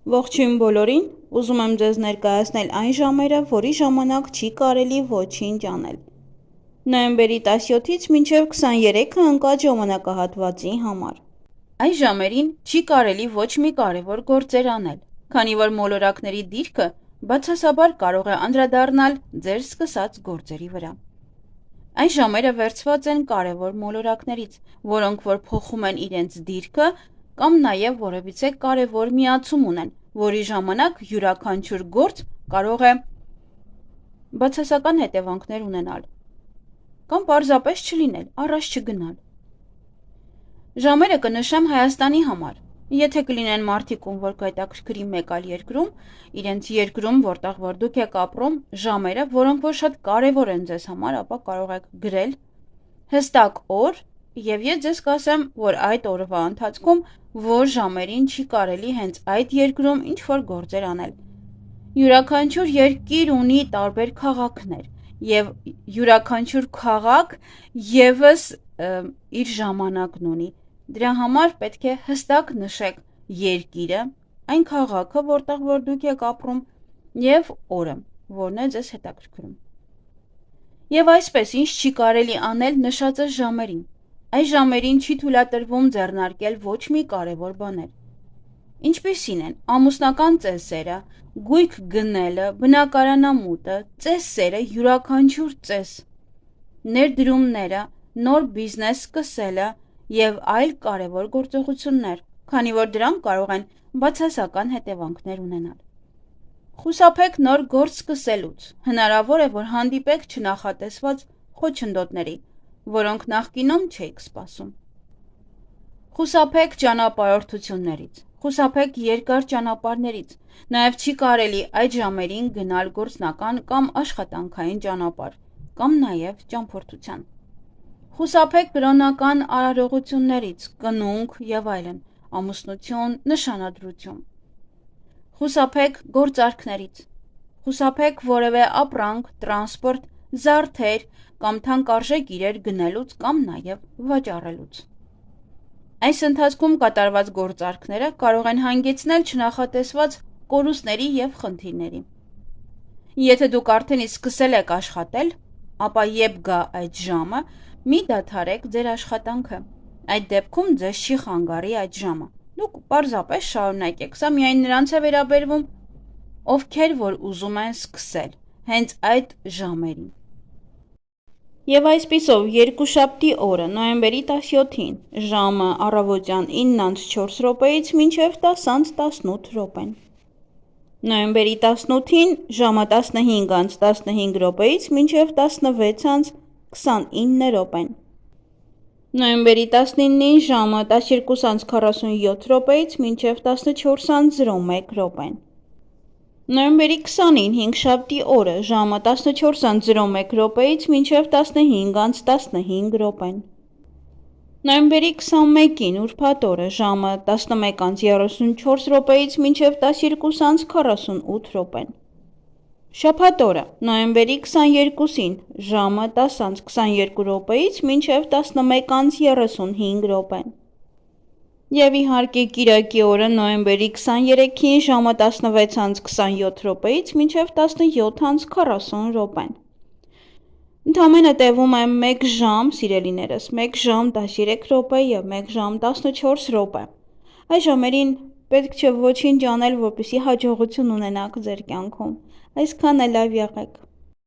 Ողջույն բոլորին, ուզում եմ ձեզ ներկայացնել այն ժամերը, որի ժամանակ չի կարելի ոչինչ անել։ Նոյեմբերի 17-ից մինչև 23-ը ընկած ժամանակահատվածի համար։ Այս ժամերին չի կարելի ոչ մի կարևոր գործեր անել, քանի որ մոլորակների դիրքը բացասաբար կարող է անդրադառնալ ձեր սկսած գործերի վրա։ Այս ժամերը վերցված են կարևոր մոլորակներից, որոնք որ փոխում են իրենց դիրքը կամ նաև որևիցե կարևոր միացում ունեն, որի ժամանակ յուրաքանչյուր գործ կարող է բացասական հետևանքներ ունենալ կամ պարզապես չլինել, առաջ չգնալ։ Ժամերը կնշեմ Հայաստանի համար, եթե կլինեն մարդիկ, ում որ կհետաքրքրի մեկ այլ երկրում, իրենց երկրում, որտեղ որ դուք եք ապրում, ժամերը, որոնք որ շատ կարևոր են ձեզ համար, ապա կարող եք գրել հստակ օր, եւ ես ձեզ կասեմ, որ այդ օրվա ընթացքում որ ժամերին չի կարելի հենց այդ երկրում ինչ որ գործեր անել։ Յուրաքանչյուր երկիր ունի տարբեր քաղաքներ, եւ յուրաքանչյուր քաղաք եւս իր ժամանակն ունի։ Դրա համար պետք է հստակ նշեք երկիրը, այն քաղաքը, որտեղ որ դուք եք ապրում, եւ օրը, որն է ձեզ հետաքրքրում։ Եվ այսպես, ինչ չի կարելի անել նշածը ժամերին։ Այս ժամերին չի թույլատրվում ձեռնարկել ոչ մի կարևոր բաներ։ Ինչպիսին են ամուսնական ծեսերը, գույք գնելը, բնակարանամուտը, ծեսերը, յուրաքանչյուր ծես, ներդրումները, նոր բիզնես սկսելը եւ այլ կարևոր գործողություններ, քանի որ դրանք կարող են բացասական հետևանքներ ունենալ։ Խուսափեք նոր գործ սկսելուց, հնարավոր է, որ հանդիպեք չնախատեսված խոչընդոտների, որոնք նախկինում չէիք սպասում։ Խուսափեք ճանապարհորդություններից, խուսափեք երկար ճանապարհներից, նաև չի կարելի այդ ժամերին գնալ գործնական կամ աշխատանքային ճանապարհ, կամ նաև ճամփորդության։ Խուսափեք կրոնական արարողություններից, կնունք եւ այլն, ամուսնություն, նշանադրություն։ Խուսափեք գործարքներից, խուսափեք որևէ ապրանք, տրանսպորտ, զարդեր կամ թանկարժեք իրեր գնելուց կամ նաև վաճառելուց։ Այս ընթացքում կատարված գործարքները կարող են հանգեցնել չնախատեսված կորուստների եւ խնդիրների։ Եթե դուք արդեն իսկ սկսել եք աշխատել, ապա երբ գա այդ ժամը, մի դադարեք ձեր աշխատանքը։ Այդ դեպքում ձեզ չի խանգարի այդ ժամը։ Դուք պարզապես շարունակեք, սա միայն նրանց է վերաբերվում, ովքեր որ ուզում են սկսել հենց այդ ժամերին։ Եվ այսպիսով երկուշաբթի օրը նոյեմբերի 17-ին ժամը առավոտյան 9:04 մինչև 10:18 րոպեն։ Նոյեմբերի 18-ին ժամը 15:15 մինչև 16:29 րոպեն։ Նոյեմբերի 19-ին ժամը 12:47 մինչև 14:01 րոպեն։ Նոյեմբերի 20-ին հինգշաբթի օրը ժամը 14:01 մինչև 15:15 րոպեն։ Նոյեմբերի 21-ին ուրբաթ օրը ժամը 11:34 մինչև 12:48 րոպեն։ Շաբաթ օրը նոյեմբերի 22-ին ժամը 10:22 մինչև 11:35 րոպեն։ Եվ իհարկե կիրակի օրը նոյեմբերի 23-ին ժամը 16:27 մինչև 17:40 րոպեն։ Ընդամենը տևում է 1 ժամ, սիրելիներս, 1 ժամ 13 րոպե եւ 1 ժամ 14 րոպե։ Այս ժամերին պետք չէ ոչինչ անել, որպեսզի հաջողություն ունենաք ձեր կյանքում։ Այսքան է, լավ եղեք։